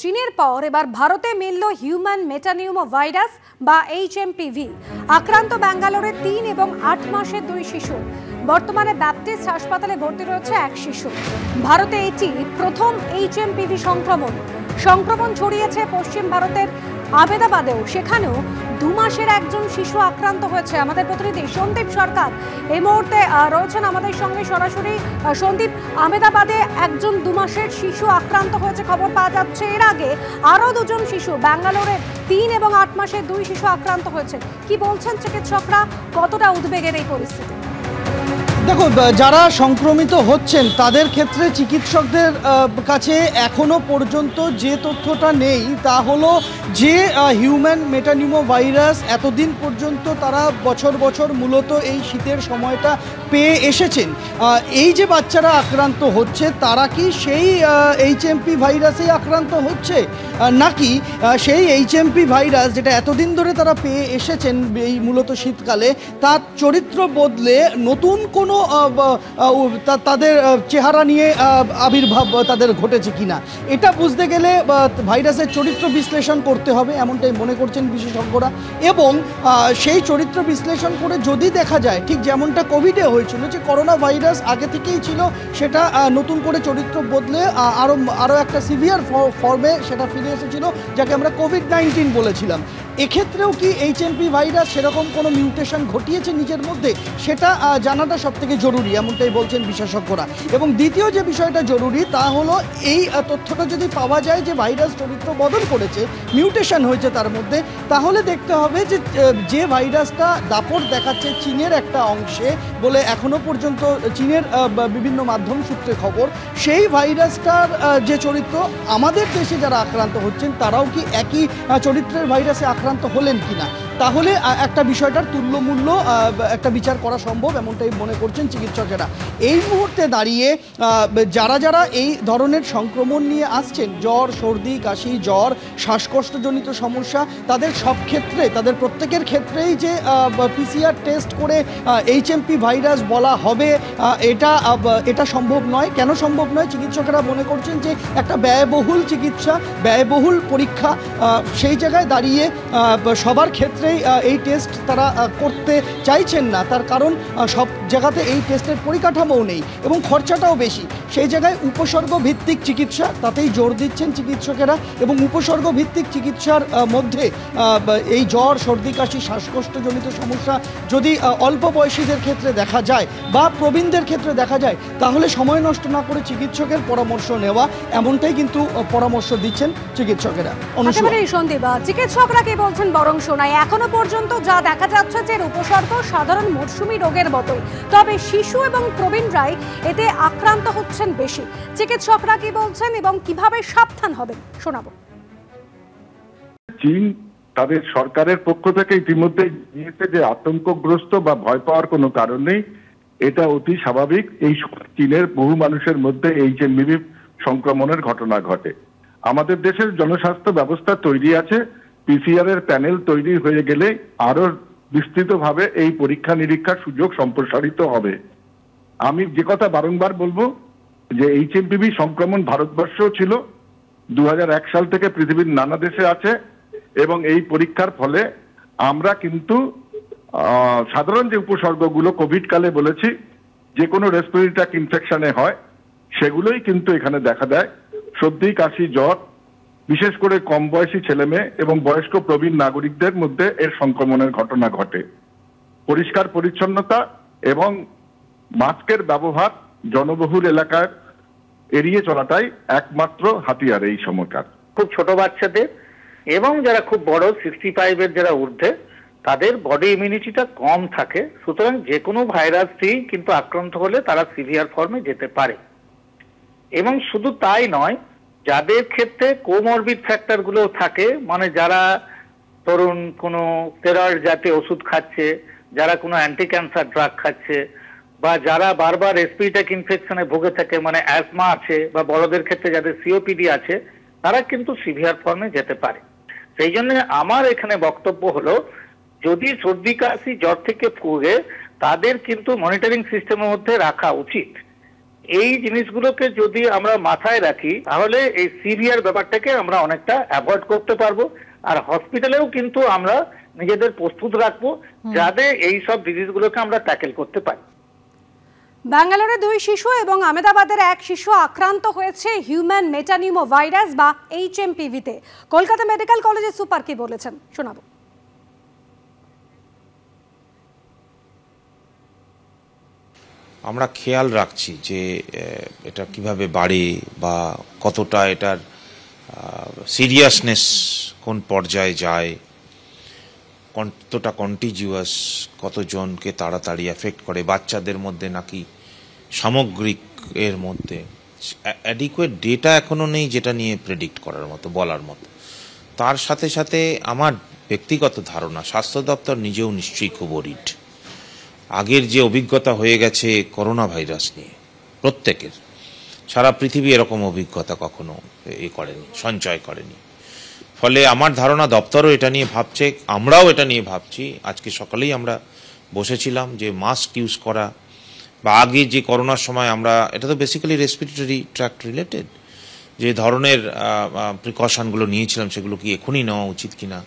চীনের পর এবার ভারতে মিলল হিউম্যান মেটানিউমো ভাইরাস বা HMPV। আক্রান্ত ব্যাঙ্গালোরে 3 এবং 8 মাসের 2 শিশু। বর্তমানে ব্যাপটিস্ট হাসপাতালে ভর্তি রয়েছে এক শিশু। ভারতে এটি প্রথম HMPV সংক্রমণ ছড়িয়েছে পশ্চিম ভারতের আহমেদাবাদেও, সেখানেও 2 মাসের একজন শিশু আক্রান্ত হয়েছে। আমাদের প্রতিনিধি সন্দীপ সরকার এই মুহূর্তে রয়েছেন আমাদের সঙ্গে সরাসরি। সন্দীপ, আহমেদাবাদে একজন 2 মাসের শিশু আক্রান্ত হয়েছে খবর পাওয়া যাচ্ছে। এর আগে আরও 2 জন শিশু, ব্যাঙ্গালোরে 3 এবং 8 মাসের 2 শিশু আক্রান্ত হয়েছে। কি বলছেন চিকিৎসকরা, কতটা উদ্বেগের এই পরিস্থিতি? দেখো, যারা সংক্রমিত হচ্ছেন তাদের ক্ষেত্রে চিকিৎসকদের কাছে এখনো পর্যন্ত যে তথ্যটা নেই তা হলো যে হিউম্যান মেটানিউমো ভাইরাস এতদিন পর্যন্ত তারা বছর বছর মূলত এই শীতের সময়টা পেয়ে এসেছেন। এই যে বাচ্চারা আক্রান্ত হচ্ছে তারা কি সেই HMP ভাইরাসেই আক্রান্ত হচ্ছে, নাকি সেই HMP ভাইরাস যেটা এতদিন ধরে তারা পেয়ে এসেছেন এই মূলত শীতকালে তার চরিত্র বদলে নতুন কোনো তাদের চেহারা নিয়ে আবির্ভাব তাদের ঘটেছে কিনা, এটা বুঝতে গেলে ভাইরাসের চরিত্র বিশ্লেষণ করতে হবে এমনটাই মনে করছেন বিশেষজ্ঞরা। এবং সেই চরিত্র বিশ্লেষণ করে যদি দেখা যায় ঠিক যেমনটা কোভিডে হয়েছিল, যে করোনা ভাইরাস আগে থেকেই ছিল, সেটা নতুন করে চরিত্র বদলে আরও একটা সিভিয়ার ফর্মে সেটা ফিরে এসেছিল, যাকে আমরা কোভিড-19 বলেছিলাম। এক্ষেত্রেও কি HMP ভাইরাস সেরকম কোনো মিউটেশন ঘটিয়েছে নিজের মধ্যে, সেটা জানাটা সবথেকে জরুরি এমনটাই বলছেন বিশেষজ্ঞরা। এবং দ্বিতীয় যে বিষয়টা জরুরি তা হলো এই তথ্যটা যদি পাওয়া যায় যে ভাইরাস চরিত্র বদল করেছে, মিউটেশন হয়েছে তার মধ্যে, তাহলে দেখতে হবে যে ভাইরাসটা দাপট দেখাচ্ছে চীনের একটা অংশে বলে এখনো পর্যন্ত চীনের বিভিন্ন মাধ্যম সূত্রে খবর, সেই ভাইরাসটার যে চরিত্র আমাদের দেশে যারা আক্রান্ত হচ্ছেন তারাও কি একই চরিত্রের ভাইরাসে আক্রান্ত হলেন কিনা, তাহলে একটা বিষয়টার তুল্যমূল্য একটা বিচার করা সম্ভব এমনটাই মনে করছেন চিকিৎসকেরা। এই মুহূর্তে দাঁড়িয়ে যারা এই ধরনের সংক্রমণ নিয়ে আসছেন, জ্বর, সর্দি, কাশি, জ্বর, শ্বাসকষ্টজনিত সমস্যা, তাদের সব ক্ষেত্রে, তাদের প্রত্যেকের ক্ষেত্রেই যে PCR টেস্ট করে HMP ভাইরাস বলা হবে এটা সম্ভব নয়। কেন সম্ভব নয়? চিকিৎসকেরা মনে করছেন যে একটা ব্যয়বহুল চিকিৎসা, ব্যয়বহুল পরীক্ষা, সেই জায়গায় দাঁড়িয়ে সবার ক্ষেত্রেই এই টেস্ট তারা করতে চাইছেন না। তার কারণ সব জায়গাতে এই টেস্টের পরিকাঠামোও নেই এবং খরচাটাও বেশি। সেই জায়গায় উপসর্গ ভিত্তিক চিকিৎসা, তাতেই জোর দিচ্ছেন চিকিৎসকেরা। এবং উপসর্গ ভিত্তিক চিকিৎসার মধ্যে এই জ্বর, সর্দি, কাশি, শ্বাসকষ্টজনিত সমস্যা যদি অল্প বয়সীদের ক্ষেত্রে দেখা যায় বা প্রবীণদের ক্ষেত্রে দেখা যায়, তাহলে সময় নষ্ট না করে চিকিৎসকের পরামর্শ নেওয়া, এমনটাই কিন্তু পরামর্শ দিচ্ছেন চিকিৎসকেরা। সন্দীপ, চিকিৎসকরা কি বলছেন বরং শোনায়। এখনো পর্যন্ত যা দেখা যাচ্ছে যে উপসর্গ সাধারণ মৌসুমী রোগের মতোই, তবে শিশু এবং প্রবীণরাই এতে আক্রান্ত হচ্ছেন বেশি। চিকিৎসকরা কি বলছেন এবং কিভাবে সাবধান হবেন শোনাবো। চীন তাদের সরকারের পক্ষ থেকে ইতিমধ্যে নিয়েছে যে আতঙ্কগ্রস্ত বা ভয় পাওয়ার কোনো কারণ নেই, এটা অতি স্বাভাবিক। এই চীনের বহু মানুষের মধ্যে HMPV সংক্রমণের ঘটনা ঘটে। আমাদের দেশের জনস্বাস্থ্য ব্যবস্থা তৈরি আছে, PCR এর প্যানেল তৈরি হয়ে গেলে আরো বিস্তৃতভাবে এই পরীক্ষা নিরীক্ষার সুযোগ সম্প্রসারিত হবে। আমি যে কথা বারংবার বলবো যে HMPV সংক্রমণ ভারতবর্ষেও ছিল, 2001 সাল থেকে পৃথিবীর নানা দেশে আছে। এবং এই পরীক্ষার ফলে আমরা কিন্তু সাধারণ যে উপসর্গগুলো কোভিড কালে বলেছি, যে কোনো রেসপিরেটরি ট্র্যাক্ট ইনফেকশনে হয়, সেগুলোই কিন্তু এখানে দেখা দেয়। সর্দি, কাশি, জ্বর, বিশেষ করে কম বয়সী ছেলে মেয়ে এবং বয়স্ক প্রবীণ নাগরিকদের মধ্যে এর সংক্রমণের ঘটনা ঘটে। পরিষ্কার পরিচ্ছন্নতা এবং মাস্কের ব্যবহার জনবহুল এলাকার এড়িয়ে চলাটাই একমাত্র হাতিয়ার এই সময়কার। খুব ছোট বাচ্চাদের এবং যারা খুব বড় 65 এর যারা ঊর্ধ্বে, তাদের বডি ইমিউনিটিটা কম থাকে, সুতরাং যে কোনো ভাইরাসই কিন্তু আক্রান্ত হলে তারা সিভিয়ার ফর্মে যেতে পারে। এবং শুধু তাই নয়, যাদের ক্ষেত্রে কোমরবিড ফ্যাক্টরগুলো থাকে, মানে যারা ধরুন কোনো স্টেরয়েড জাতীয় ওষুধ খাচ্ছে, যারা কোনো অ্যান্টি ক্যান্সার ড্রাগ খাচ্ছে, বা যারা বারবার রেসপিরেটরি ইনফেকশনে ভুগে থাকে, মানে অ্যাজমা আছে, বা বড়দের ক্ষেত্রে যাদের COPD আছে, তারা কিন্তু সিভিয়ার ফর্মে যেতে পারে। সেই জন্য আমার এখানে বক্তব্য হলো, যদি সর্দি, কাশি, জ্বর থেকে ভুগে, তাদের কিন্তু মনিটরিং সিস্টেমের মধ্যে রাখা উচিত। এই জিনিসগুলোকে যদি আমরা মাথায় রাখি তাহলে এই সিভিয়ার ব্যাপারটাকে আমরা অনেকটা অ্যাভয়েড করতে পারবো। আর হসপিটালেও কিন্তু আমরা নিজেদের প্রস্তুত রাখবো যাতে এই সব ডিজিজগুলোকে আমরা ট্যাকেল করতে পারি। ব্যাঙ্গালোরে 2 শিশু এবং আহমেদাবাদের 1 শিশু আক্রান্ত হয়েছে হিউম্যান মেটানিউমো ভাইরাস বা HMPV-তে। কলকাতা মেডিকেল কলেজের সুপার কি বলেছেন শোনাবো। আমরা খেয়াল রাখছি যে এটা কিভাবে বাড়ে বা কতটা এটার সিরিয়াসনেস কোন পর্যায়ে যায়, কতটা কন্টিজিউয়াস, কতজনকে তাড়াতাড়ি এফেক্ট করে, বাচ্চাদের মধ্যে নাকি সামগ্রিক এর মধ্যে অ্যাডিকুয়েট ডেটা এখনও নেই যেটা নিয়ে প্রেডিক্ট করার মতো, বলার মতো। তার সাথে সাথে আমার ব্যক্তিগত ধারণা স্বাস্থ্য দপ্তর নিজেও নিশ্চয়ই খুব ওরিড। আগের যে অভিজ্ঞতা হয়ে গেছে করোনা ভাইরাস নিয়ে প্রত্যেকের, সারা পৃথিবী এরকম অভিজ্ঞতা কখনো করেনি, সঞ্চয় করেনি। ফলে আমার ধারণা দপ্তরও এটা নিয়ে ভাবছে, আমরাও এটা নিয়ে ভাবছি। আজকে সকালেই আমরা বসেছিলাম যে মাস্ক ইউজ করা বা আগে যে করোনার সময় আমরা, এটা তো বেসিক্যালি রেসপিরেটরি ট্র্যাক্ট রিলেটেড, যে ধরনের প্রিকশনগুলো নিয়েছিলাম সেগুলো কি এখনই নেওয়া উচিত কিনা।